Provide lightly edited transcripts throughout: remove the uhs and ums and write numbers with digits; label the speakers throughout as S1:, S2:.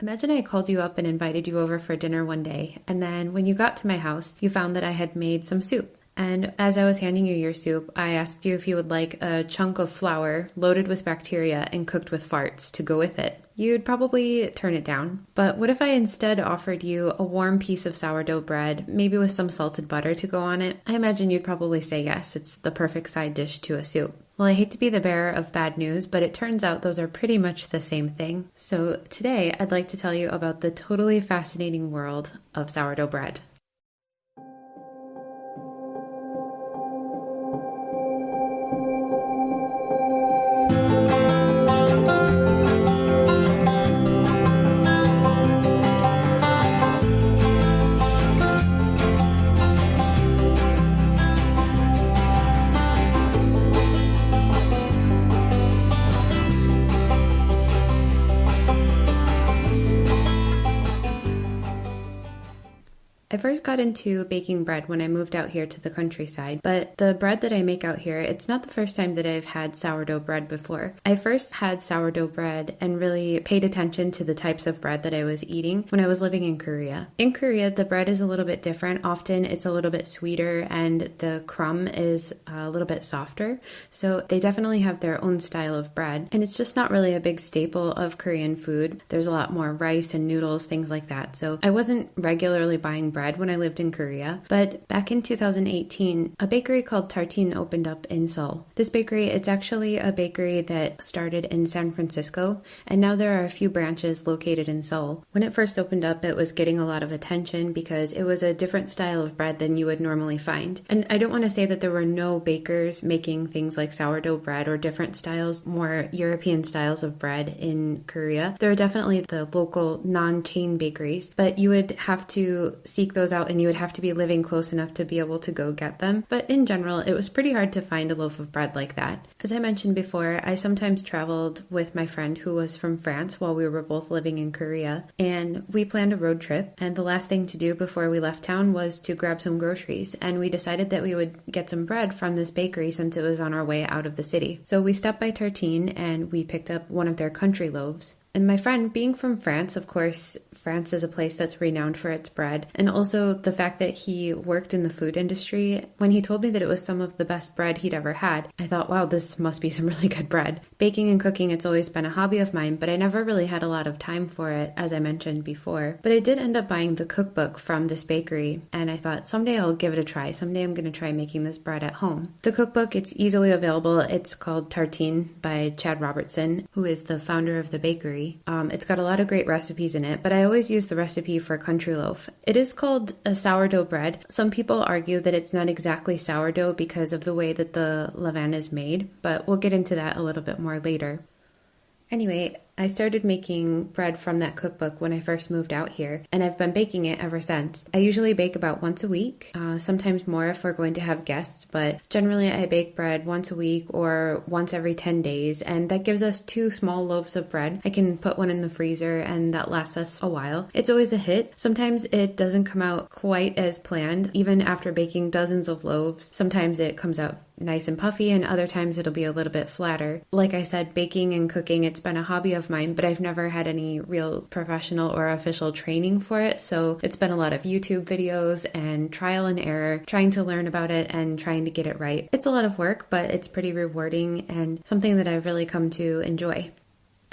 S1: Imagine I called you up and invited you over for dinner one day, and then when you got to my house, you found that I had made some soup. And as I was handing you your soup, I asked you if you would like a chunk of flour loaded with bacteria and cooked with farts to go with it. You'd probably turn it down. But what if I instead offered you a warm piece of sourdough bread, maybe with some salted butter to go on it? I imagine you'd probably say yes, it's the perfect side dish to a soup. Well, I hate to be the bearer of bad news, but it turns out those are pretty much the same thing. So today, I'd like to tell you about the totally fascinating world of sourdough bread. I first got into baking bread when I moved out here to the countryside, but the bread that I make out here, it's not the first time that I've had sourdough bread before. I first had sourdough bread and really paid attention to the types of bread that I was eating when I was living in Korea. In Korea, the bread is a little bit different. Often it's a little bit sweeter and the crumb is a little bit softer. So they definitely have their own style of bread, and it's just not really a big staple of Korean food. There's a lot more rice and noodles, things like that. So I wasn't regularly buying bread when I lived in Korea, but back in 2018, a bakery called Tartine opened up in Seoul. This bakery, it's actually a bakery that started in San Francisco, and now there are a few branches located in Seoul. When it first opened up, it was getting a lot of attention because it was a different style of bread than you would normally find. And I don't want to say that there were no bakers making things like sourdough bread or different styles, more European styles of bread in Korea. There are definitely the local non-chain bakeries, but you would have to seek those out and you would have to be living close enough to be able to go get them. But in general, it was pretty hard to find a loaf of bread like that. As I mentioned before, I sometimes traveled with my friend who was from France while we were both living in Korea, and we planned a road trip, and the last thing to do before we left town was to grab some groceries, and we decided that we would get some bread from this bakery since it was on our way out of the city. So we stopped by Tartine and we picked up one of their country loaves. And my friend, being from France, of course, France is a place that's renowned for its bread. And also the fact that he worked in the food industry, when he told me that it was some of the best bread he'd ever had, I thought, wow, this must be some really good bread. Baking and cooking, it's always been a hobby of mine, but I never really had a lot of time for it, as I mentioned before. But I did end up buying the cookbook from this bakery, and I thought, someday I'll give it a try. Someday I'm going to try making this bread at home. The cookbook, it's easily available. It's called Tartine by Chad Robertson, who is the founder of the bakery. It's got a lot of great recipes in it, but I always use the recipe for country loaf. It is called a sourdough bread. Some people argue that it's not exactly sourdough because of the way that the levain is made, but we'll get into that a little bit more later. Anyway, I started making bread from that cookbook when I first moved out here, and I've been baking it ever since. I usually bake about once a week, sometimes more if we're going to have guests, but generally I bake bread once a week or once every 10 days, and that gives us 2 small loaves of bread. I can put one in the freezer, and that lasts us a while. It's always a hit. Sometimes it doesn't come out quite as planned, even after baking dozens of loaves. Sometimes it comes out nice and puffy, and other times it'll be a little bit flatter. Like I said, baking and cooking, it's been a hobby of mine, but I've never had any real professional or official training for it, so it's been a lot of YouTube videos and trial and error, trying to learn about it and trying to get it right. It's a lot of work, but it's pretty rewarding and something that I've really come to enjoy.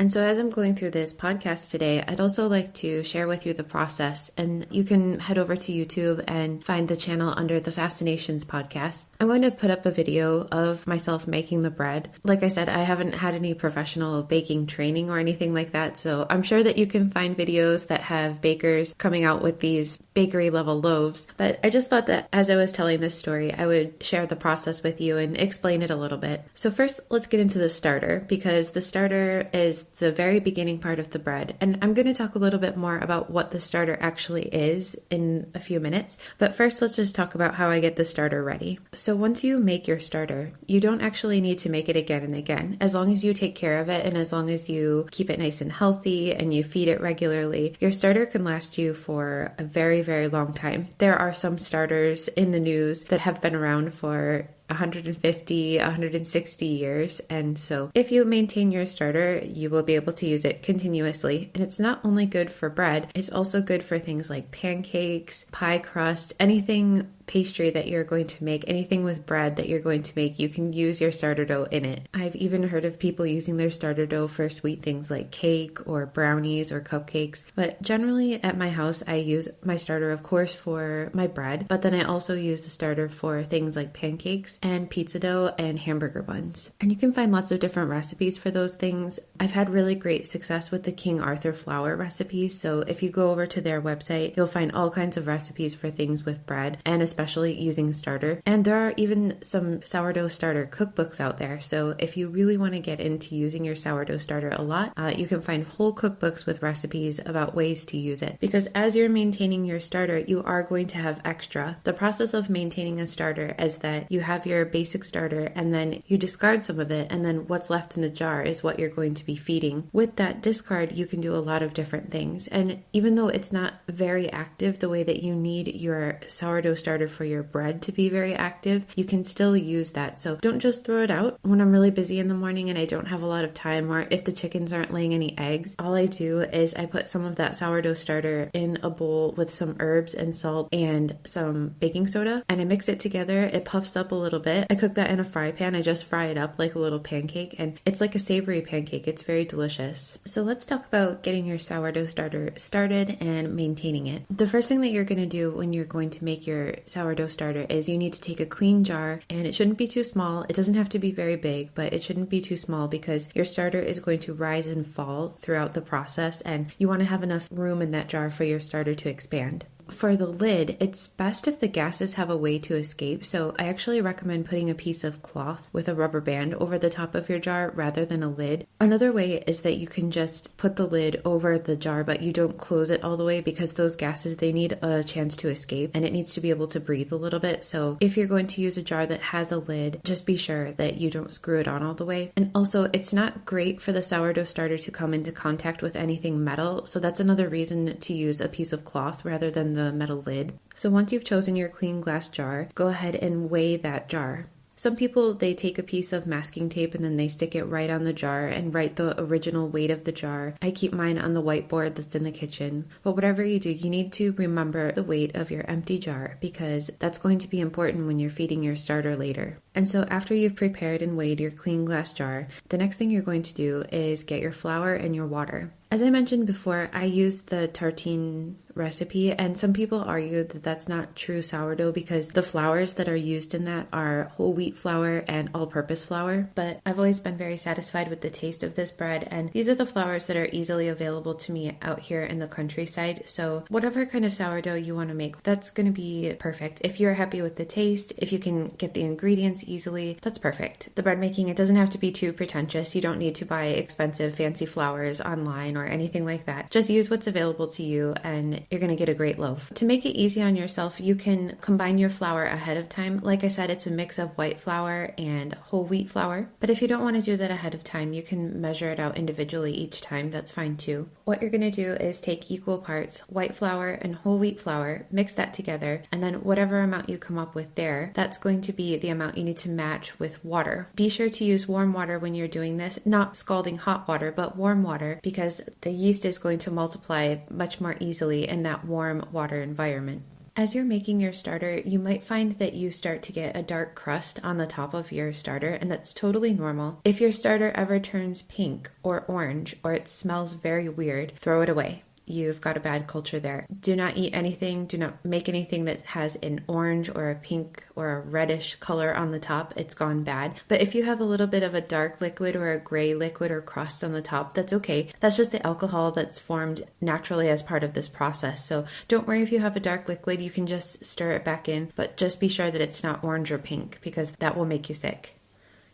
S1: And so as I'm going through this podcast today, I'd also like to share with you the process, and you can head over to YouTube and find the channel under the Fascinations podcast. I'm going to put up a video of myself making the bread. Like I said, I haven't had any professional baking training or anything like that, so I'm sure that you can find videos that have bakers coming out with these bakery level loaves, but I just thought that as I was telling this story, I would share the process with you and explain it a little bit. So first, let's get into the starter, because the starter is the very beginning part of the bread. And I'm going to talk a little bit more about what the starter actually is in a few minutes. But first, let's just talk about how I get the starter ready. So once you make your starter, you don't actually need to make it again and again. As long as you take care of it and as long as you keep it nice and healthy and you feed it regularly, your starter can last you for a very, very long time. There are some starters in the news that have been around for 150, 160 years. And so if you maintain your starter, you will be able to use it continuously. And it's not only good for bread, it's also good for things like pancakes, pie crust, anything pastry that you're going to make, anything with bread that you're going to make, you can use your starter dough in it. I've even heard of people using their starter dough for sweet things like cake or brownies or cupcakes. But generally at my house, I use my starter, of course, for my bread, but then I also use the starter for things like pancakes and pizza dough and hamburger buns. And you can find lots of different recipes for those things. I've had really great success with the King Arthur flour recipe. So if you go over to their website, you'll find all kinds of recipes for things with bread, and especially using starter. And there are even some sourdough starter cookbooks out there. So if you really want to get into using your sourdough starter a lot, you can find whole cookbooks with recipes about ways to use it. Because as you're maintaining your starter, you are going to have extra. The process of maintaining a starter is that you have your basic starter and then you discard some of it, and then what's left in the jar is what you're going to be feeding. With that discard, you can do a lot of different things. And even though it's not very active the way that you need your sourdough starter for your bread to be very active, you can still use that. So don't just throw it out. When I'm really busy in the morning and I don't have a lot of time, or if the chickens aren't laying any eggs, all I do is I put some of that sourdough starter in a bowl with some herbs and salt and some baking soda, and I mix it together. It puffs up a little bit. I cook that in a fry pan. I just fry it up like a little pancake, and it's like a savory pancake. It's very delicious. So let's talk about getting your sourdough starter started and maintaining it. The first thing that you're going to do when you're going to make your sourdough starter is you need to take a clean jar, and it shouldn't be too small. It doesn't have to be very big, but it shouldn't be too small because your starter is going to rise and fall throughout the process, and you want to have enough room in that jar for your starter to expand. For the lid, it's best if the gases have a way to escape, so I actually recommend putting a piece of cloth with a rubber band over the top of your jar rather than a lid. Another way is that you can just put the lid over the jar, but you don't close it all the way because those gases, they need a chance to escape and it needs to be able to breathe a little bit. So if you're going to use a jar that has a lid, just be sure that you don't screw it on all the way. And also, it's not great for the sourdough starter to come into contact with anything metal, so that's another reason to use a piece of cloth rather than the metal lid. So once you've chosen your clean glass jar, go ahead and weigh that jar. Some people, they take a piece of masking tape and then they stick it right on the jar and write the original weight of the jar. I keep mine on the whiteboard that's in the kitchen. But whatever you do, you need to remember the weight of your empty jar because that's going to be important when you're feeding your starter later. And so after you've prepared and weighed your clean glass jar, the next thing you're going to do is get your flour and your water. As I mentioned before, I use the tartine recipe, and some people argue that that's not true sourdough because the flours that are used in that are whole wheat flour and all-purpose flour. But I've always been very satisfied with the taste of this bread, and these are the flours that are easily available to me out here in the countryside. So whatever kind of sourdough you want to make, that's going to be perfect. If you're happy with the taste, if you can get the ingredients easily, that's perfect. The bread making, it doesn't have to be too pretentious. You don't need to buy expensive fancy flours online or anything like that. Just use what's available to you and you're going to get a great loaf. To make it easy on yourself, you can combine your flour ahead of time. Like I said, it's a mix of white flour and whole wheat flour. But if you don't want to do that ahead of time, you can measure it out individually each time. That's fine too. What you're going to do is take equal parts white flour and whole wheat flour, mix that together, and then whatever amount you come up with there, that's going to be the amount you need to match with water. Be sure to use warm water when you're doing this, not scalding hot water, but warm water, because the yeast is going to multiply much more easily in that warm water environment. As you're making your starter, you might find that you start to get a dark crust on the top of your starter, and that's totally normal. If your starter ever turns pink or orange, or it smells very weird, throw it away. You've got a bad culture there. Do not eat anything, do not make anything that has an orange or a pink or a reddish color on the top. It's gone bad. But if you have a little bit of a dark liquid or a gray liquid or crust on the top, that's okay. That's just the alcohol that's formed naturally as part of this process. So don't worry if you have a dark liquid, you can just stir it back in, but just be sure that it's not orange or pink because that will make you sick.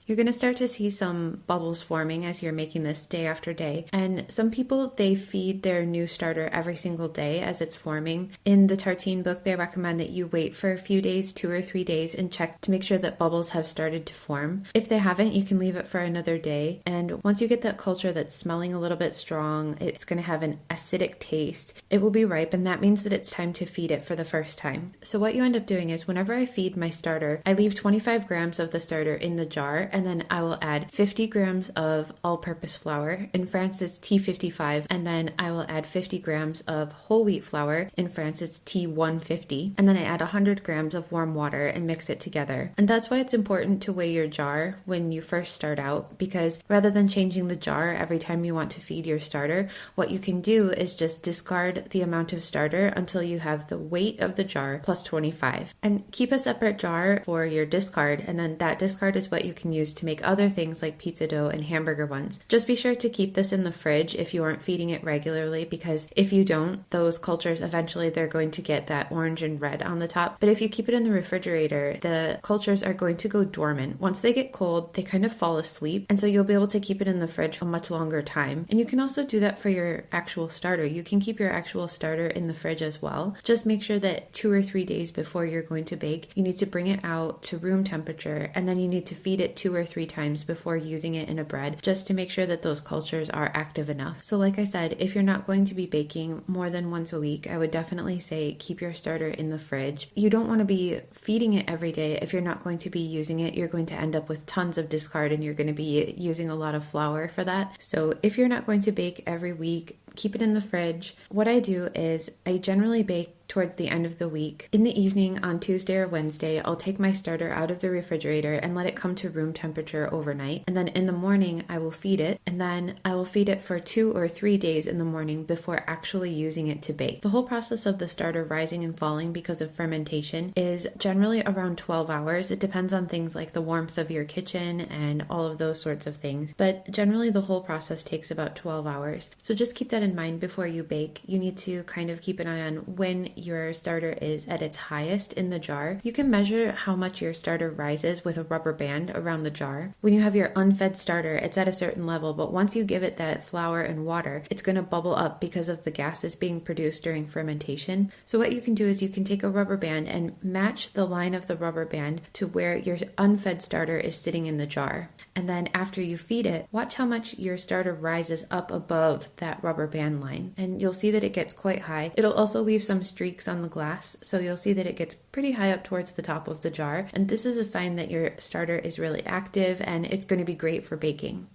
S1: You're going to start to see some bubbles forming as you're making this day after day. And some people, they feed their new starter every single day as it's forming. In the tartine book, they recommend that you wait for a few days, 2 or 3 days, and check to make sure that bubbles have started to form. If they haven't, you can leave it for another day. And once you get that culture that's smelling a little bit strong, it's going to have an acidic taste. It will be ripe, and that means that it's time to feed it for the first time. So what you end up doing is whenever I feed my starter, I leave 25 grams of the starter in the jar, and then I will add 50 grams of all-purpose flour. In France, it's T55, and then I will add 50 grams of whole wheat flour. In France, it's T150, and then I add 100 grams of warm water and mix it together. And that's why it's important to weigh your jar when you first start out, because rather than changing the jar every time you want to feed your starter, what you can do is just discard the amount of starter until you have the weight of the jar plus 25. And keep a separate jar for your discard, and then that discard is what you can use to make other things like pizza dough and hamburger ones. Just be sure to keep this in the fridge if you aren't feeding it regularly, because if you don't, those cultures eventually they're going to get that orange and red on the top. But if you keep it in the refrigerator, the cultures are going to go dormant. Once they get cold, they kind of fall asleep, and so you'll be able to keep it in the fridge for a much longer time. And you can also do that for your actual starter. You can keep your actual starter in the fridge as well. Just make sure that 2 or 3 days before you're going to bake, you need to bring it out to room temperature, and then you need to feed it 2 or 3 times before using it in a bread, just to make sure that those cultures are active enough. So like I said, if you're not going to be baking more than once a week, I would definitely say keep your starter in the fridge. You don't want to be feeding it every day. If you're not going to be using it, you're going to end up with tons of discard, and you're going to be using a lot of flour for that. So if you're not going to bake every week, keep it in the fridge. What I do is I generally bake towards the end of the week. In the evening on Tuesday or Wednesday, I'll take my starter out of the refrigerator and let it come to room temperature overnight. And then in the morning, I will feed it, and then I will feed it for 2 or 3 days in the morning before actually using it to bake. The whole process of the starter rising and falling because of fermentation is generally around 12 hours. It depends on things like the warmth of your kitchen and all of those sorts of things. But generally, the whole process takes about 12 hours. So just keep that in mind before you bake. You need to kind of keep an eye on when your starter is at its highest in the jar. You can measure how much your starter rises with a rubber band around the jar. When you have your unfed starter, it's at a certain level, but once you give it that flour and water, it's going to bubble up because of the gases being produced during fermentation. So what you can do is you can take a rubber band and match the line of the rubber band to where your unfed starter is sitting in the jar. And then after you feed it, watch how much your starter rises up above that rubber band line. And you'll see that it gets quite high. It'll also leave some streaks on the glass, so you'll see that it gets pretty high up towards the top of the jar. And this is a sign that your starter is really active and it's going to be great for baking.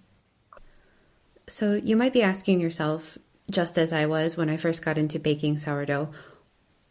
S1: So you might be asking yourself, just as I was when I first got into baking sourdough,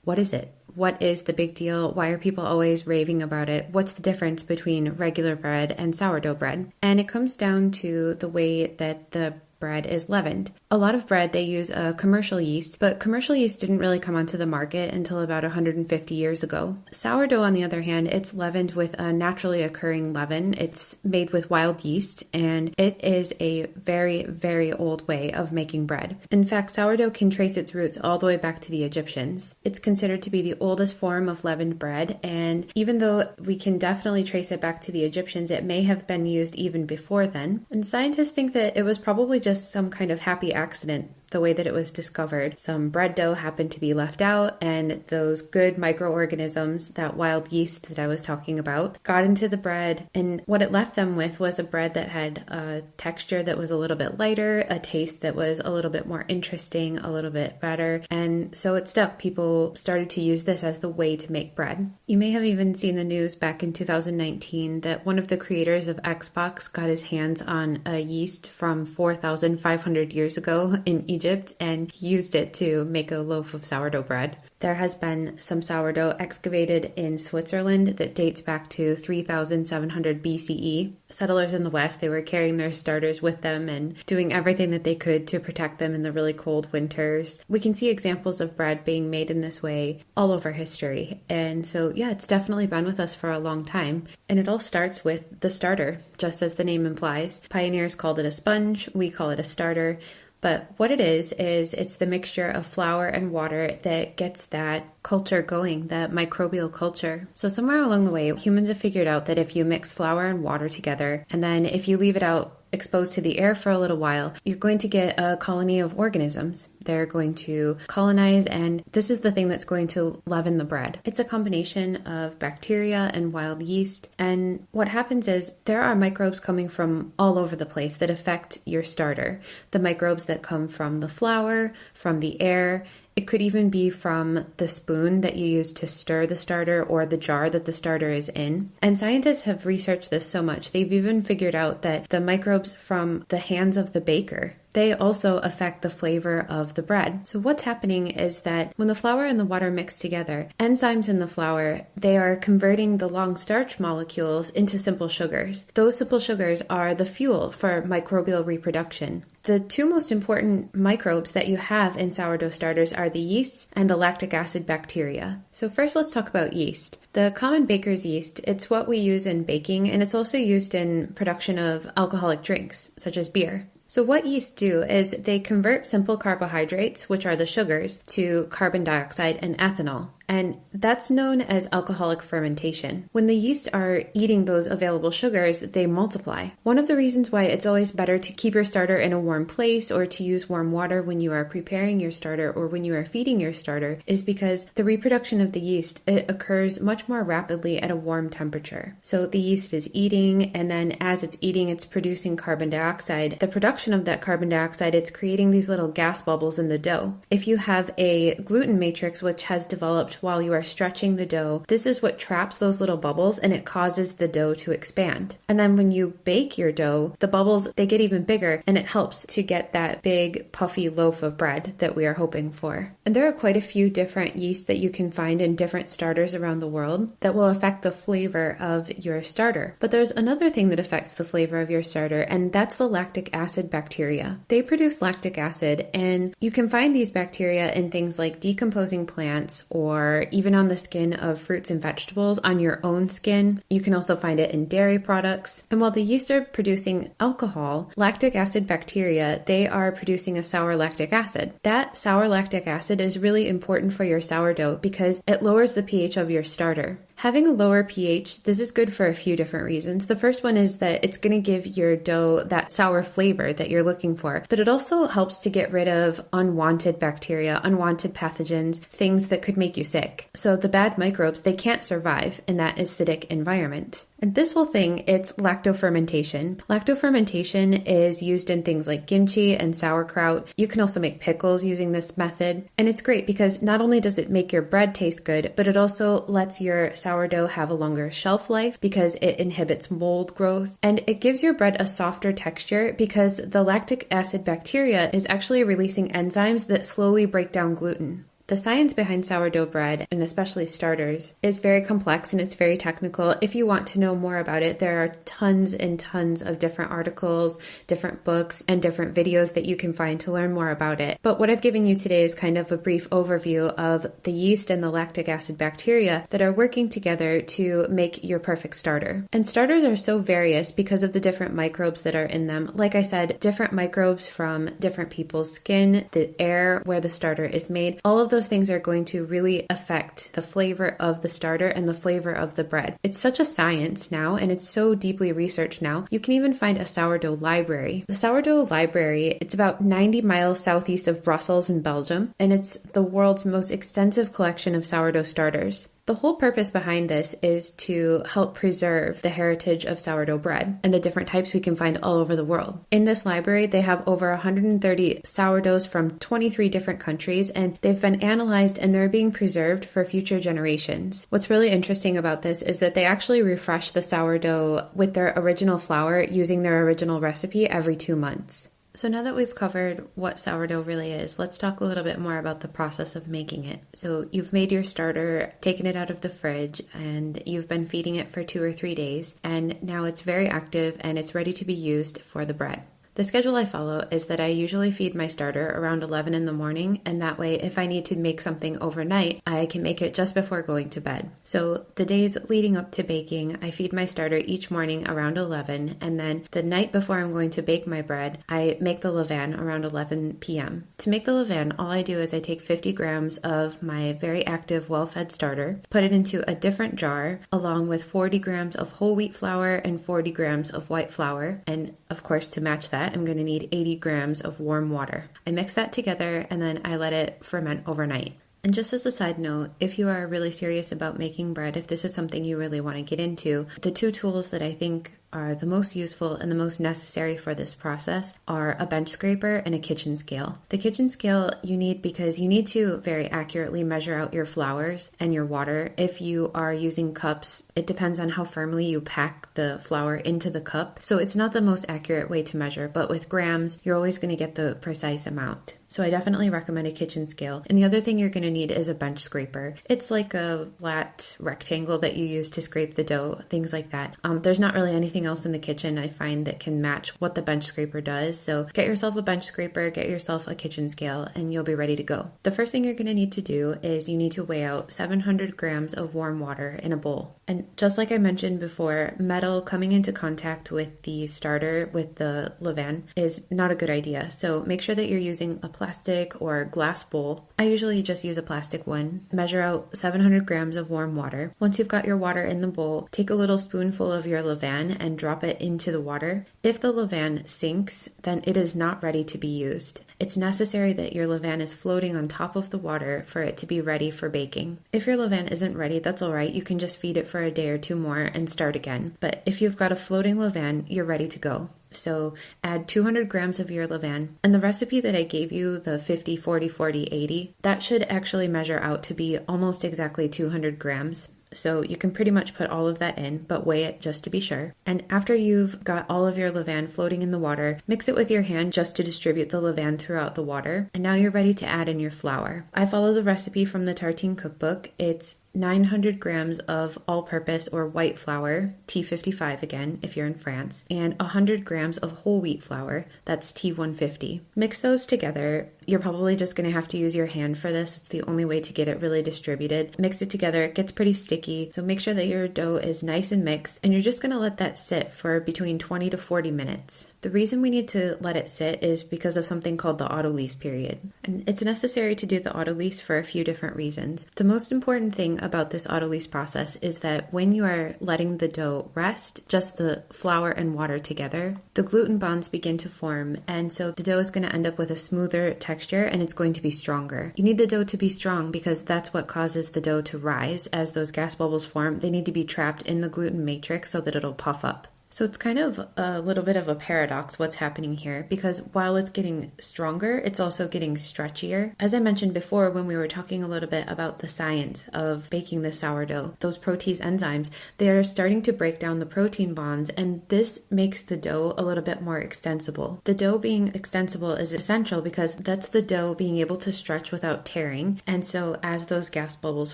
S1: what is it? What is the big deal? Why are people always raving about it? What's the difference between regular bread and sourdough bread? And it comes down to the way that the bread is leavened. A lot of bread, they use a commercial yeast, but commercial yeast didn't really come onto the market until about 150 years ago. Sourdough, on the other hand, it's leavened with a naturally occurring leaven. It's made with wild yeast, and it is a very, very old way of making bread. In fact, sourdough can trace its roots all the way back to the Egyptians. It's considered to be the oldest form of leavened bread, and even though we can definitely trace it back to the Egyptians, it may have been used even before then. And scientists think that it was probably just some kind of happy accident, the way that it was discovered. Some bread dough happened to be left out, and those good microorganisms, that wild yeast that I was talking about, got into the bread, and what it left them with was a bread that had a texture that was a little bit lighter, a taste that was a little bit more interesting, a little bit better, and so it stuck. People started to use this as the way to make bread. You may have even seen the news back in 2019 that one of the creators of Xbox got his hands on a yeast from 4,500 years ago in Egypt and used it to make a loaf of sourdough bread. There has been some sourdough excavated in Switzerland that dates back to 3700 BCE. Settlers in the West, they were carrying their starters with them and doing everything that they could to protect them in the really cold winters. We can see examples of bread being made in this way all over history. And so, yeah, it's definitely been with us for a long time. And it all starts with the starter, just as the name implies. Pioneers called it a sponge. We call it a starter. But what it is it's the mixture of flour and water that gets that culture going, that microbial culture. So somewhere along the way, humans have figured out that if you mix flour and water together, and then if you leave it out exposed to the air for a little while, you're going to get a colony of organisms. They're going to colonize, and this is the thing that's going to leaven the bread. It's a combination of bacteria and wild yeast, and what happens is there are microbes coming from all over the place that affect your starter. The microbes that come from the flour, from the air. It could even be from the spoon that you use to stir the starter or the jar that the starter is in. And scientists have researched this so much. They've even figured out that the microbes from the hands of the baker, they also affect the flavor of the bread. So what's happening is that when the flour and the water mix together, enzymes in the flour, they are converting the long starch molecules into simple sugars. Those simple sugars are the fuel for microbial reproduction. The two most important microbes that you have in sourdough starters are the yeasts and the lactic acid bacteria. So first let's talk about yeast. The common baker's yeast, it's what we use in baking, and it's also used in production of alcoholic drinks, such as beer. So what yeasts do is they convert simple carbohydrates, which are the sugars, to carbon dioxide and ethanol. And that's known as alcoholic fermentation. When the yeast are eating those available sugars, they multiply. One of the reasons why it's always better to keep your starter in a warm place or to use warm water when you are preparing your starter or when you are feeding your starter is because the reproduction of the yeast, it occurs much more rapidly at a warm temperature. So the yeast is eating, and then as it's eating, it's producing carbon dioxide. The production of that carbon dioxide, it's creating these little gas bubbles in the dough. If you have a gluten matrix which has developed while you are stretching the dough, this is what traps those little bubbles and it causes the dough to expand. And then when you bake your dough, the bubbles, they get even bigger and it helps to get that big puffy loaf of bread that we are hoping for. And there are quite a few different yeasts that you can find in different starters around the world that will affect the flavor of your starter. But there's another thing that affects the flavor of your starter, and that's the lactic acid bacteria. They produce lactic acid, and you can find these bacteria in things like decomposing plants or even on the skin of fruits and vegetables, on your own skin. You can also find it in dairy products. And while the yeast are producing alcohol, lactic acid bacteria, they are producing a sour lactic acid. That sour lactic acid is really important for your sourdough because it lowers the pH of your starter. Having a lower pH, this is good for a few different reasons. The first one is that it's going to give your dough that sour flavor that you're looking for, but it also helps to get rid of unwanted bacteria, unwanted pathogens, things that could make you sick. So the bad microbes, they can't survive in that acidic environment. And this whole thing, it's lacto-fermentation. Lacto-fermentation is used in things like kimchi and sauerkraut. You can also make pickles using this method. And it's great because not only does it make your bread taste good, but it also lets your sourdough have a longer shelf life because it inhibits mold growth. And it gives your bread a softer texture because the lactic acid bacteria is actually releasing enzymes that slowly break down gluten. The science behind sourdough bread, and especially starters, is very complex and it's very technical. If you want to know more about it, there are tons and tons of different articles, different books, and different videos that you can find to learn more about it. But what I've given you today is kind of a brief overview of the yeast and the lactic acid bacteria that are working together to make your perfect starter. And starters are so various because of the different microbes that are in them. Like I said, different microbes from different people's skin, the air where the starter is made, all of those things are going to really affect the flavor of the starter and the flavor of the bread. It's such a science now, and it's so deeply researched now. You can even find a sourdough library. The sourdough library, it's about 90 miles southeast of Brussels in Belgium, and it's the world's most extensive collection of sourdough starters. The whole purpose behind this is to help preserve the heritage of sourdough bread and the different types we can find all over the world. In this library, they have over 130 sourdoughs from 23 different countries, and they've been analyzed and they're being preserved for future generations. What's really interesting about this is that they actually refresh the sourdough with their original flour using their original recipe every 2 months. So now that we've covered what sourdough really is, let's talk a little bit more about the process of making it. So you've made your starter, taken it out of the fridge, and you've been feeding it for 2 or 3 days, and now it's very active and it's ready to be used for the bread. The schedule I follow is that I usually feed my starter around 11 in the morning, and that way if I need to make something overnight, I can make it just before going to bed. So the days leading up to baking, I feed my starter each morning around 11, and then the night before I'm going to bake my bread, I make the levain around 11 p.m. To make the levain, all I do is I take 50 grams of my very active, well-fed starter, put it into a different jar, along with 40 grams of whole wheat flour and 40 grams of white flour, and of course to match that, I'm going to need 80 grams of warm water. I mix that together and then I let it ferment overnight. And just as a side note, if you are really serious about making bread, if this is something you really want to get into, the two tools that I think are the most useful and the most necessary for this process are a bench scraper and a kitchen scale. The kitchen scale you need because you need to very accurately measure out your flours and your water. If you are using cups, it depends on how firmly you pack the flour into the cup. So it's not the most accurate way to measure, but with grams, you're always going to get the precise amount. So I definitely recommend a kitchen scale. And the other thing you're going to need is a bench scraper. It's like a flat rectangle that you use to scrape the dough, things like that. There's not really anything else in the kitchen I find that can match what the bench scraper does. So get yourself a bench scraper, get yourself a kitchen scale, and you'll be ready to go. The first thing you're going to need to do is you need to weigh out 700 grams of warm water in a bowl. And just like I mentioned before, metal coming into contact with the starter, with the levain, is not a good idea. So make sure that you're using a plastic or glass bowl. I usually just use a plastic one. Measure out 700 grams of warm water. Once you've got your water in the bowl, take a little spoonful of your levain and drop it into the water. If the levain sinks, then it is not ready to be used. It's necessary that your levain is floating on top of the water for it to be ready for baking. If your levain isn't ready, that's all right. You can just feed it for a day or two more and start again. But if you've got a floating levain, you're ready to go. So add 200 grams of your levain. And the recipe that I gave you, the 50, 40, 40, 80, that should actually measure out to be almost exactly 200 grams. So you can pretty much put all of that in, but weigh it just to be sure. And after you've got all of your levain floating in the water, mix it with your hand just to distribute the levain throughout the water. And now you're ready to add in your flour. I follow the recipe from the Tartine cookbook. It's 900 grams of all-purpose or white flour, T55 again if you're in France, and 100 grams of whole wheat flour, that's T150. Mix those together. You're probably just going to have to use your hand for this. It's the only way to get it really distributed. Mix it together. It gets pretty sticky, so make sure that your dough is nice and mixed, and you're just going to let that sit for between 20 to 40 minutes. The reason we need to let it sit is because of something called the auto-lease period. And it's necessary to do the auto-lease for a few different reasons. The most important thing about this auto-lease process is that when you are letting the dough rest, just the flour and water together, the gluten bonds begin to form, and so the dough is going to end up with a smoother texture and it's going to be stronger. You need the dough to be strong because that's what causes the dough to rise. As those gas bubbles form, they need to be trapped in the gluten matrix so that it'll puff up. So it's kind of a little bit of a paradox what's happening here, because while it's getting stronger, it's also getting stretchier. As I mentioned before when we were talking a little bit about the science of baking the sourdough, those protease enzymes, they're starting to break down the protein bonds, and this makes the dough a little bit more extensible. The dough being extensible is essential because that's the dough being able to stretch without tearing, and so as those gas bubbles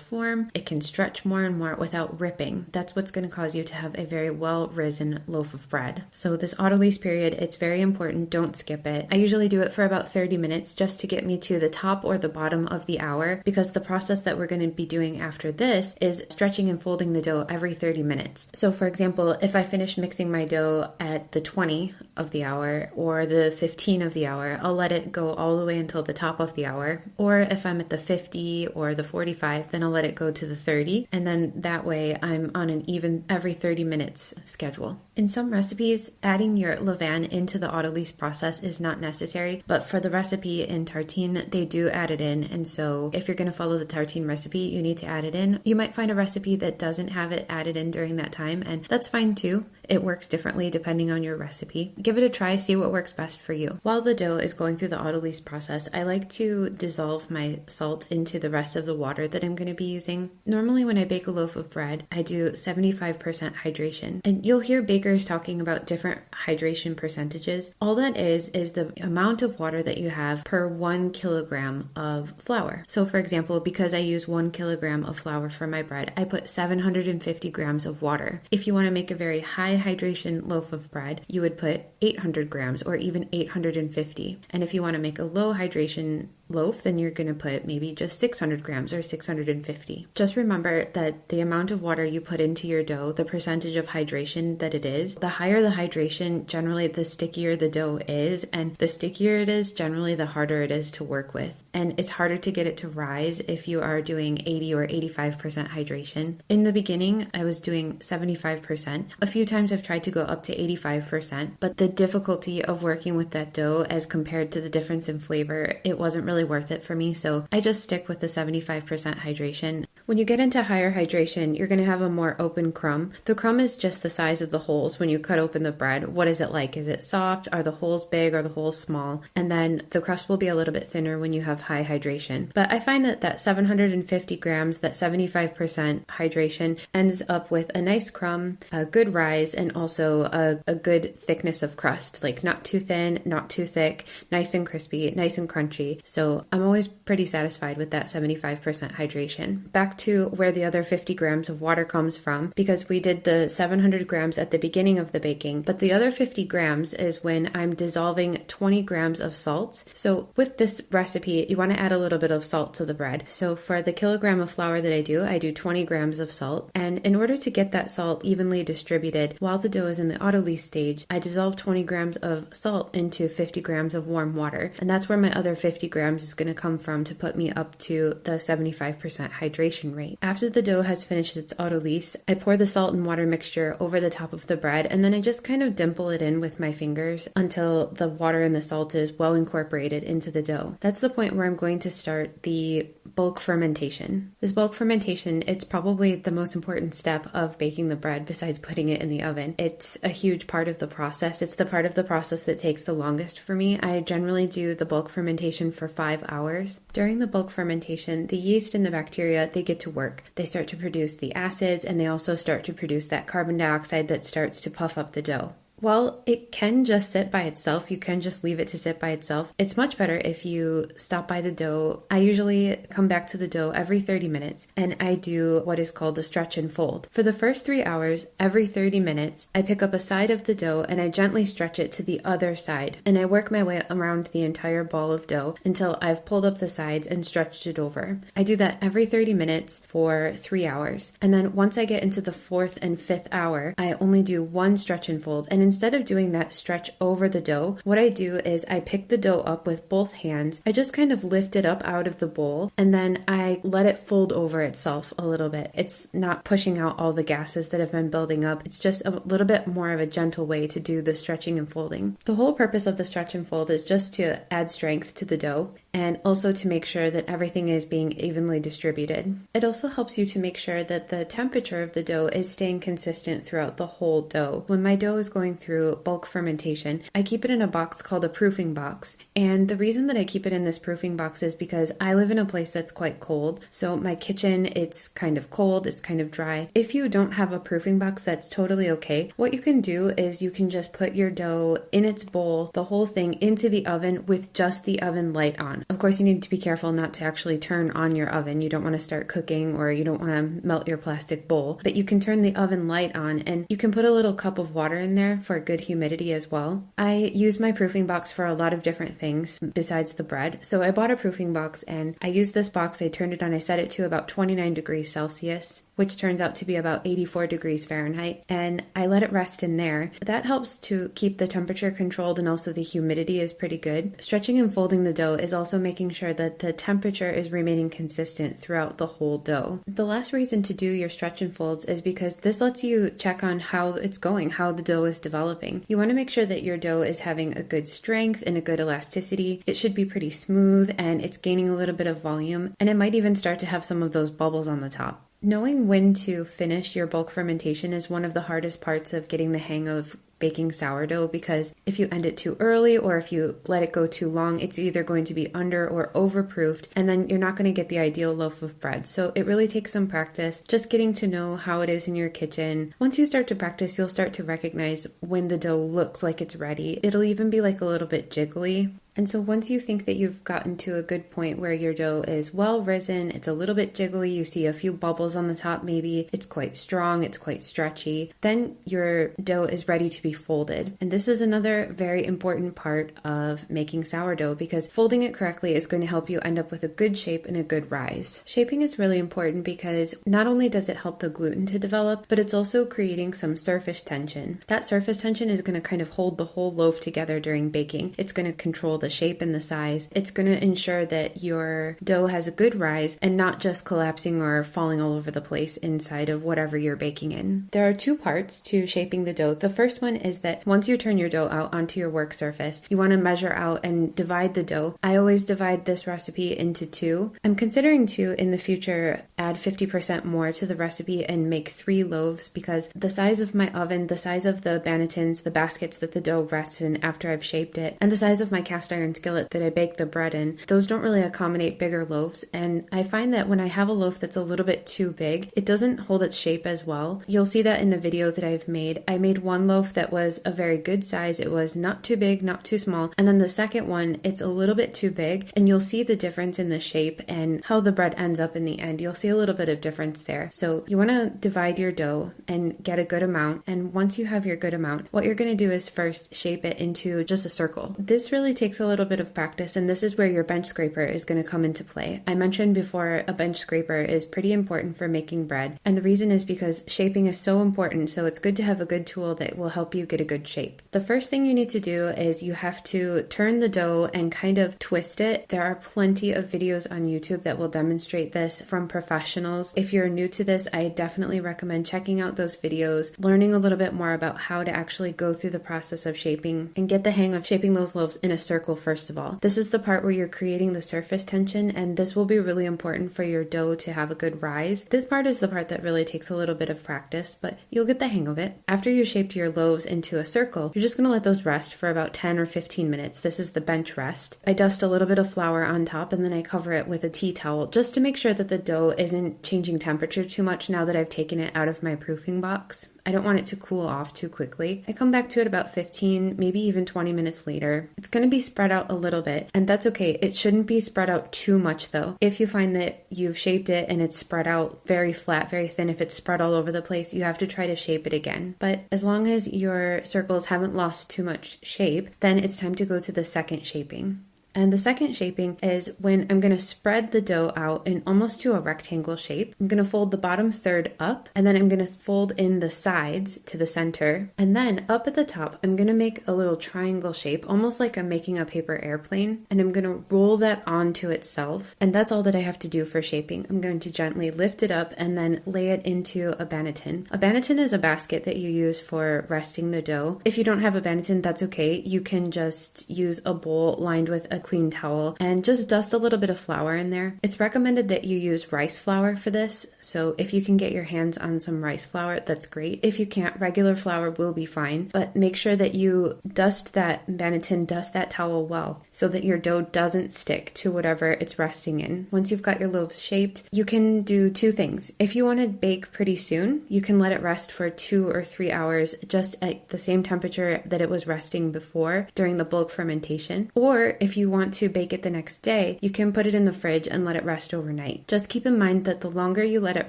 S1: form, it can stretch more and more without ripping. That's what's going to cause you to have a very well-risen loaf of bread. So this auto-lease period, it's very important. Don't skip it. I usually do it for about 30 minutes just to get me to the top or the bottom of the hour, because the process that we're going to be doing after this is stretching and folding the dough every 30 minutes. So for example, if I finish mixing my dough at the 20 of the hour or the 15 of the hour, I'll let it go all the way until the top of the hour. Or if I'm at the 50 or the 45, then I'll let it go to the 30. And then that way I'm on an even every 30 minutes schedule. In some recipes, adding your levain into the auto-lease process is not necessary, but for the recipe in Tartine, they do add it in, and so if you're going to follow the Tartine recipe, you need to add it in. You might find a recipe that doesn't have it added in during that time, and that's fine too. It works differently depending on your recipe. Give it a try, see what works best for you. While the dough is going through the auto-lease process, I like to dissolve my salt into the rest of the water that I'm going to be using. Normally when I bake a loaf of bread, I do 75% hydration, and you'll hear bakers makers talking about different hydration percentages. All that is the amount of water that you have per 1 kilogram of flour. So for example, because I use 1 kilogram of flour for my bread, I put 750 grams of water. If you want to make a very high hydration loaf of bread, you would put 800 grams or even 850. And if you want to make a low hydration loaf, then you're going to put maybe just 600 grams or 650. Just remember that the amount of water you put into your dough, the percentage of hydration that it is, the higher the hydration, generally the stickier the dough is, and the stickier it is, generally the harder it is to work with. And it's harder to get it to rise if you are doing 80 or 85% hydration. In the beginning, I was doing 75%. A few times I've tried to go up to 85%, but the difficulty of working with that dough as compared to the difference in flavor, it wasn't really worth it for me, so I just stick with the 75% hydration. When you get into higher hydration, you're going to have a more open crumb. The crumb is just the size of the holes when you cut open the bread. What is it like? Is it soft? Are the holes big? Are the holes small? And then the crust will be a little bit thinner when you have high hydration. But I find that 750 grams, that 75% hydration ends up with a nice crumb, a good rise, and also a good thickness of crust, like not too thin, not too thick, nice and crispy, nice and crunchy. So I'm always pretty satisfied with that 75% hydration. Back to where the other 50 grams of water comes from, because we did the 700 grams at the beginning of the baking, but the other 50 grams is when I'm dissolving 20 grams of salt. So with this recipe, you want to add a little bit of salt to the bread. So for the kilogram of flour that I do 20 grams of salt. And in order to get that salt evenly distributed while the dough is in the auto-lease stage, I dissolve 20 grams of salt into 50 grams of warm water. And that's where my other 50 grams is going to come from to put me up to the 75% hydration rate. After the dough has finished its auto-lease, I pour the salt and water mixture over the top of the bread, and then I just kind of dimple it in with my fingers until the water and the salt is well incorporated into the dough. That's the point where I'm going to start the bulk fermentation. This bulk fermentation, it's probably the most important step of baking the bread besides putting it in the oven. It's a huge part of the process. It's the part of the process that takes the longest for me. I generally do the bulk fermentation for 5 hours. During the bulk fermentation, the yeast and the bacteria, they get to work. They start to produce the acids, and they also start to produce that carbon dioxide that starts to puff up the dough. While it can just sit by itself, you can just leave it to sit by itself, it's much better if you stop by the dough. I usually come back to the dough every 30 minutes and I do what is called a stretch and fold. For the first 3 hours, every 30 minutes, I pick up a side of the dough and I gently stretch it to the other side. And I work my way around the entire ball of dough until I've pulled up the sides and stretched it over. I do that every 30 minutes for 3 hours. And then once I get into the 4th and 5th hour, I only do one stretch and fold. And instead of doing that stretch over the dough, what I do is I pick the dough up with both hands. I just kind of lift it up out of the bowl and then I let it fold over itself a little bit. It's not pushing out all the gases that have been building up. It's just a little bit more of a gentle way to do the stretching and folding. The whole purpose of the stretch and fold is just to add strength to the dough and also to make sure that everything is being evenly distributed. It also helps you to make sure that the temperature of the dough is staying consistent throughout the whole dough. When my dough is going through bulk fermentation, I keep it in a box called a proofing box. And the reason that I keep it in this proofing box is because I live in a place that's quite cold. So my kitchen, it's kind of cold, it's kind of dry. If you don't have a proofing box, that's totally okay. What you can do is you can just put your dough in its bowl, the whole thing into the oven with just the oven light on. Of course, you need to be careful not to actually turn on your oven. You don't want to start cooking or you don't want to melt your plastic bowl, but you can turn the oven light on and you can put a little cup of water in there for good humidity as well. I use my proofing box for a lot of different things besides the bread. So I bought a proofing box and I used this box. I turned it on. I set it to about 29 degrees Celsius, which turns out to be about 84 degrees Fahrenheit. And I let it rest in there. That helps to keep the temperature controlled and also the humidity is pretty good. Stretching and folding the dough is also making sure that the temperature is remaining consistent throughout the whole dough. The last reason to do your stretch and folds is because this lets you check on how it's going, how the dough is developing. You want to make sure that your dough is having a good strength and a good elasticity. It should be pretty smooth and it's gaining a little bit of volume, and it might even start to have some of those bubbles on the top. Knowing when to finish your bulk fermentation is one of the hardest parts of getting the hang of baking sourdough, because if you end it too early or if you let it go too long, it's either going to be under or overproofed, and then you're not going to get the ideal loaf of bread. So it really takes some practice, just getting to know how it is in your kitchen. Once you start to practice, you'll start to recognize when the dough looks like it's ready. It'll even be like a little bit jiggly. And so once you think that you've gotten to a good point where your dough is well risen, it's a little bit jiggly, you see a few bubbles on the top maybe, it's quite strong, it's quite stretchy, then your dough is ready to be folded. And this is another very important part of making sourdough, because folding it correctly is going to help you end up with a good shape and a good rise. Shaping is really important because not only does it help the gluten to develop, but it's also creating some surface tension. That surface tension is going to kind of hold the whole loaf together during baking. It's going to control the shape and the size. It's going to ensure that your dough has a good rise and not just collapsing or falling all over the place inside of whatever you're baking in. There are two parts to shaping the dough. The first one is that once you turn your dough out onto your work surface, you want to measure out and divide the dough. I always divide this recipe into two. I'm considering to, in the future, add 50% more to the recipe and make 3 loaves, because the size of my oven, the size of the bannetons, the baskets that the dough rests in after I've shaped it, and the size of my cast iron skillet that I bake the bread in, those don't really accommodate bigger loaves. And I find that when I have a loaf that's a little bit too big, it doesn't hold its shape as well. You'll see that in the video that I've made. I made one loaf that was a very good size. It was not too big, not too small. And then the second one, it's a little bit too big, and you'll see the difference in the shape and how the bread ends up in the end. You'll see a little bit of difference there. So you want to divide your dough and get a good amount. And once you have your good amount, what you're going to do is first shape it into just a circle. This really takes a little bit of practice, and this is where your bench scraper is going to come into play. I mentioned before, a bench scraper is pretty important for making bread, and the reason is because shaping is so important, so it's good to have a good tool that will help you get a good shape. The first thing you need to do is you have to turn the dough and kind of twist it. There are plenty of videos on YouTube that will demonstrate this from professionals. If you're new to this, I definitely recommend checking out those videos, learning a little bit more about how to actually go through the process of shaping and get the hang of shaping those loaves in a circle first of all. This is the part where you're creating the surface tension, and this will be really important for your dough to have a good rise. This part is the part that really takes a little bit of practice, but you'll get the hang of it. After you shaped your loaves into a circle, you're just going to let those rest for about 10 or 15 minutes. This is the bench rest. I dust a little bit of flour on top, and then I cover it with a tea towel just to make sure that the dough isn't changing temperature too much now that I've taken it out of my proofing box. I don't want it to cool off too quickly. I come back to it about 15, maybe even 20 minutes later. It's going to be spread out a little bit, and that's okay. It shouldn't be spread out too much though. If you find that you've shaped it and it's spread out very flat, very thin, if it's spread all over the place, you have to try to shape it again. But as long as your circles haven't lost too much shape, then it's time to go to the second shaping. And the second shaping is when I'm going to spread the dough out in almost to a rectangle shape. I'm going to fold the bottom third up, and then I'm going to fold in the sides to the center. And then up at the top, I'm going to make a little triangle shape, almost like I'm making a paper airplane. And I'm going to roll that onto itself. And that's all that I have to do for shaping. I'm going to gently lift it up and then lay it into a banneton. A banneton is a basket that you use for resting the dough. If you don't have a banneton, that's okay. You can just use a bowl lined with a clean towel and just dust a little bit of flour in there. It's recommended that you use rice flour for this, so if you can get your hands on some rice flour, that's great. If you can't, regular flour will be fine, but make sure that you dust that banneton, dust that towel well, so that your dough doesn't stick to whatever it's resting in. Once you've got your loaves shaped, you can do two things. If you want to bake pretty soon, you can let it rest for 2 or 3 hours just at the same temperature that it was resting before during the bulk fermentation. Or if you want to bake it the next day, you can put it in the fridge and let it rest overnight. Just keep in mind that the longer you let it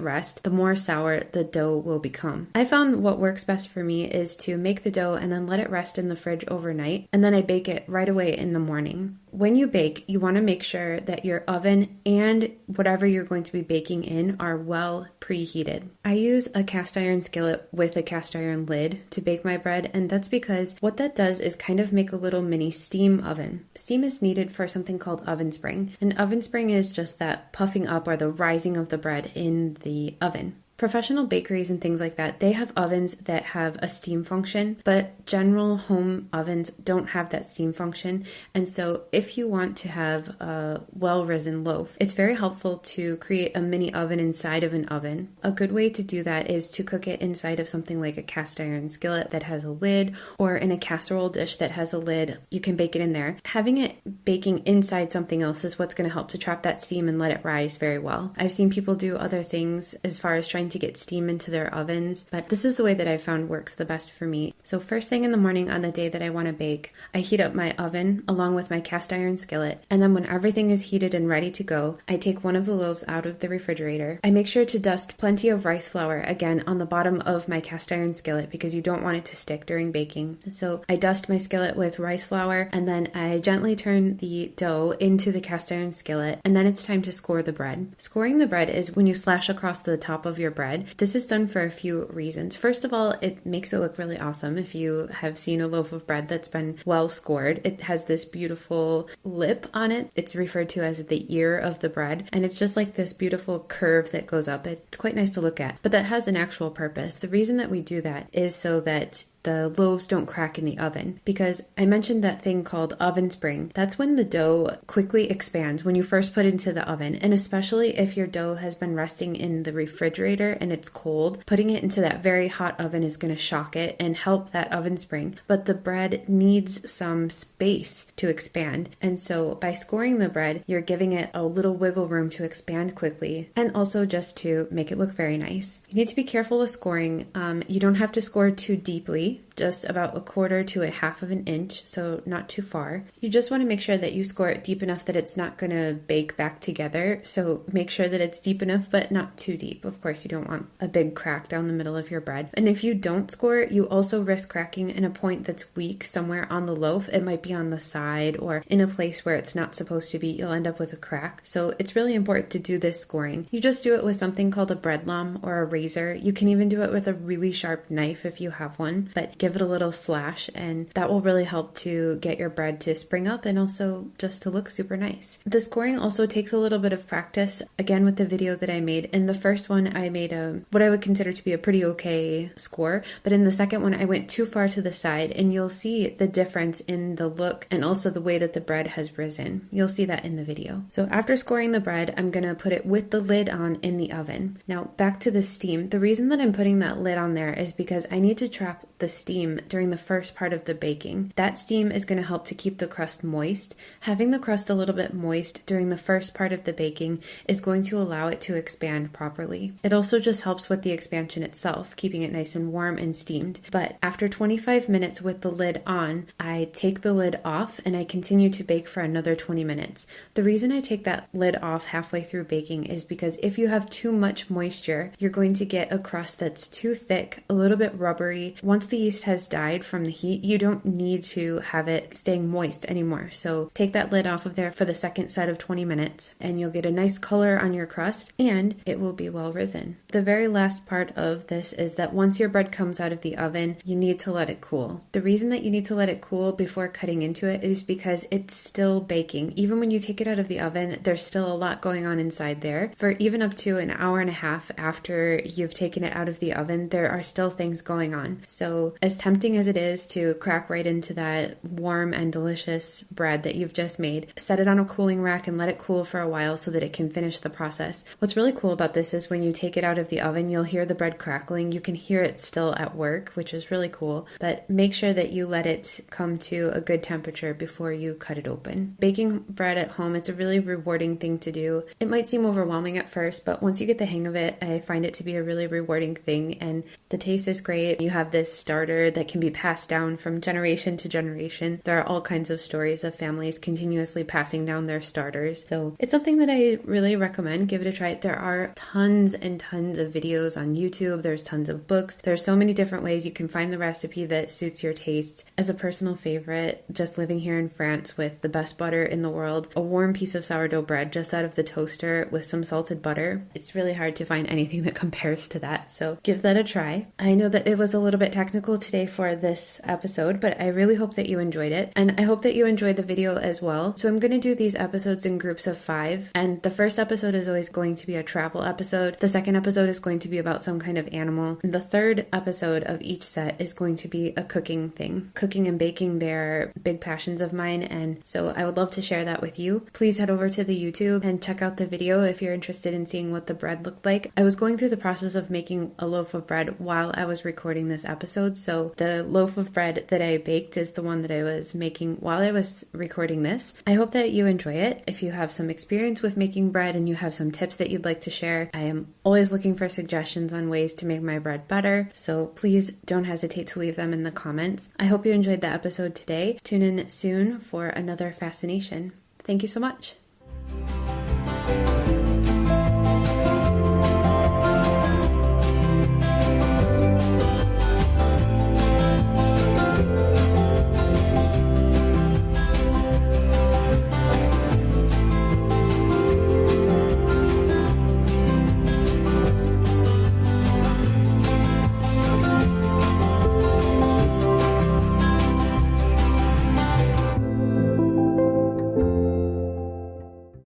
S1: rest, the more sour the dough will become. I found what works best for me is to make the dough and then let it rest in the fridge overnight, and then I bake it right away in the morning. When you bake, you want to make sure that your oven and whatever you're going to be baking in are well preheated. I use a cast iron skillet with a cast iron lid to bake my bread, and that's because what that does is kind of make a little mini steam oven. Steam is needed for something called oven spring. An oven spring is just that puffing up or the rising of the bread in the oven. Professional bakeries and things like that, they have ovens that have a steam function, but general home ovens don't have that steam function. And so if you want to have a well-risen loaf, it's very helpful to create a mini oven inside of an oven. A good way to do that is to cook it inside of something like a cast iron skillet that has a lid, or in a casserole dish that has a lid. You can bake it in there. Having it baking inside something else is what's going to help to trap that steam and let it rise very well. I've seen people do other things as far as trying to get steam into their ovens, but this is the way that I've found works the best for me. So first thing in the morning on the day that I want to bake, I heat up my oven along with my cast iron skillet, and then when everything is heated and ready to go, I take one of the loaves out of the refrigerator. I make sure to dust plenty of rice flour again on the bottom of my cast iron skillet because you don't want it to stick during baking. So I dust my skillet with rice flour, and then I gently turn the dough into the cast iron skillet, and then it's time to score the bread. Scoring the bread is when you slash across the top of your bread. This is done for a few reasons. First of all, it makes it look really awesome. If you have seen a loaf of bread that's been well scored, it has this beautiful lip on it. It's referred to as the ear of the bread, and it's just like this beautiful curve that goes up. It's quite nice to look at, but that has an actual purpose. The reason that we do that is so that the loaves don't crack in the oven, because I mentioned that thing called oven spring. That's when the dough quickly expands when you first put it into the oven, and especially if your dough has been resting in the refrigerator and it's cold, putting it into that very hot oven is going to shock it and help that oven spring. But the bread needs some space to expand, and so by scoring the bread, you're giving it a little wiggle room to expand quickly, and also just to make it look very nice. You need to be careful with scoring. You don't have to score too deeply, just about 1/4 to 1/2 of an inch, so not too far. You just want to make sure that you score it deep enough that it's not going to bake back together, so make sure that it's deep enough but not too deep. Of course, you don't want a big crack down the middle of your bread. And if you don't score it, you also risk cracking in a point that's weak somewhere on the loaf. It might be on the side or in a place where it's not supposed to be. You'll end up with a crack. So it's really important to do this scoring. You just do it with something called a bread lom or a razor. You can even do it with a really sharp knife if you have one, but give it a little slash, and that will really help to get your bread to spring up and also just to look super nice. The scoring also takes a little bit of practice. Again, with the video that I made, in the first one I made what I would consider to be a pretty okay score, but in the second one I went too far to the side, and you'll see the difference in the look and also the way that the bread has risen. You'll see that in the video. So after scoring the bread, I'm gonna put it with the lid on in the oven. Now back to the steam. The reason that I'm putting that lid on there is because I need to trap the steam during the first part of the baking. That steam is going to help to keep the crust moist. Having the crust a little bit moist during the first part of the baking is going to allow it to expand properly. It also just helps with the expansion itself, keeping it nice and warm and steamed. But after 25 minutes with the lid on, I take the lid off and I continue to bake for another 20 minutes. The reason I take that lid off halfway through baking is because if you have too much moisture, you're going to get a crust that's too thick, a little bit rubbery. Once the yeast has died from the heat, you don't need to have it staying moist anymore. So take that lid off of there for the second set of 20 minutes and you'll get a nice color on your crust and it will be well risen. The very last part of this is that once your bread comes out of the oven, you need to let it cool. The reason that you need to let it cool before cutting into it is because it's still baking. Even when you take it out of the oven, there's still a lot going on inside there. For even up to an hour and a half after you've taken it out of the oven, there are still things going on. So as tempting as it is to crack right into that warm and delicious bread that you've just made, set it on a cooling rack and let it cool for a while so that it can finish the process. What's really cool about this is when you take it out of the oven, you'll hear the bread crackling. You can hear it still at work, which is really cool, but make sure that you let it come to a good temperature before you cut it open. Baking bread at home, it's a really rewarding thing to do. It might seem overwhelming at first, but once you get the hang of it, I find it to be a really rewarding thing, and the taste is great. You have this starter that can be passed down from generation to generation. There are all kinds of stories of families continuously passing down their starters. So it's something that I really recommend. Give it a try. There are tons and tons of videos on YouTube. There's tons of books. There's so many different ways you can find the recipe that suits your taste. As a personal favorite, just living here in France with the best butter in the world, a warm piece of sourdough bread just out of the toaster with some salted butter. It's really hard to find anything that compares to that. So give that a try. I know that it was a little bit technical technical today for this episode, but I really hope that you enjoyed it. And I hope that you enjoyed the video as well. So I'm going to do these episodes in groups of 5. And the first episode is always going to be a travel episode. The second episode is going to be about some kind of animal. And the third episode of each set is going to be a cooking thing. Cooking and baking, they're big passions of mine. And so I would love to share that with you. Please head over to the YouTube and check out the video if you're interested in seeing what the bread looked like. I was going through the process of making a loaf of bread while I was recording this episode, so the loaf of bread that I baked is the one that I was making while I was recording this. I hope that you enjoy it. If you have some experience with making bread and you have some tips that you'd like to share, I am always looking for suggestions on ways to make my bread better, so please don't hesitate to leave them in the comments. I hope you enjoyed the episode today. Tune in soon for another fascination. Thank you so much.